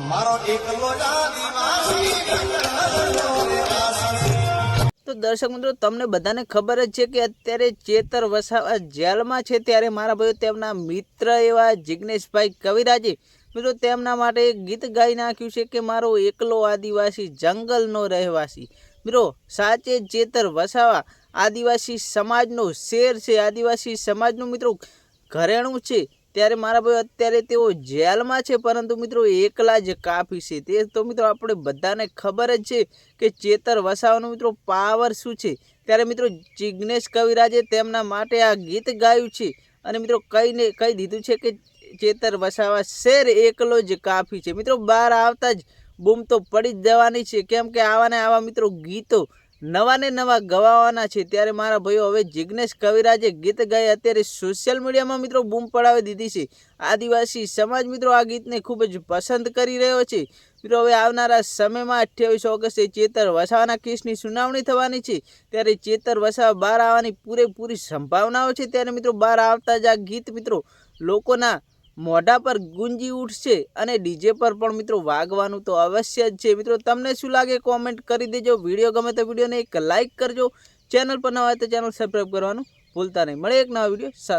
મારો એકલો જ આદિવાસી તો દર્શક મિત્રો, તમને બધાને ખબર જ છે કે અત્યારે ચેતર વસાવા જેલમાં છે, ત્યારે મારા ભાઈઓ તેમના મિત્ર એવા જિગ્નેશભાઈ કવિરાજે મિત્રો તેમના માટે એક ગીત ગાઈ નાખ્યું છે કે મારો એકલો આદિવાસી જંગલનો રહેવાસી. મિત્રો સાચે ચેતર વસાવા આદિવાસી સમાજનો શેર છે, આદિવાસી સમાજનું મિત્રો ઘરેણું છે. ત્યારે મારા ભાઈ અત્યારે તેઓ જેલમાં છે, પરંતુ મિત્રો એકલા જ કાફી છે. તે તો મિત્રો આપણે બધાને ખબર જ છે કે ચેતર વસાવાનું મિત્રો પાવર શું છે. ત્યારે મિત્રો જિગ્નેશ કવિરાજે તેમના માટે આ ગીત ગાયું છે અને મિત્રો કહી દીધું છે કે ચેતર વસાવા શેર એકલો જ કાફી છે. મિત્રો બહાર આવતા જ બૂમ તો પડી જ જવાની છે, કેમ કે આવા ને આવા મિત્રો ગીતો નવા ને નવા ગવાવાના છે. ત્યારે મારા ભાઈઓ હવે જિગ્નેશ કવિરાજે ગીત ગાય અત્યારે સોશિયલ મીડિયામાં મિત્રો બૂમ પડાવી દીધી છે. આદિવાસી સમાજ મિત્રો આ ગીતને ખૂબ જ પસંદ કરી રહ્યો છે. મિત્રો હવે આવનારા સમયમાં 28 ઓગસ્ટે ચેતર વસાવાના કેસની સુનાવણી થવાની છે, ત્યારે ચેતર વસાવા બહાર આવવાની પૂરેપૂરી સંભાવનાઓ છે. ત્યારે મિત્રો બહાર આવતા જ આ ગીત મિત્રો લોકોના મોઢા પર ગુંજી ઉઠશે અને ડીજે પર પણ મિત્રો વાગવાનું તો અવશ્ય જ છે. મિત્રો તમને શું લાગે કોમેન્ટ કરી દેજો. વિડીયો ગમે તો વિડીયોને એક લાઇક કરજો. ચેનલ પર નવા હોય તો ચેનલ સબસ્ક્રાઈબ કરવાનું ભૂલતા નહીં. મળે એક નવા વિડીયો સાથે.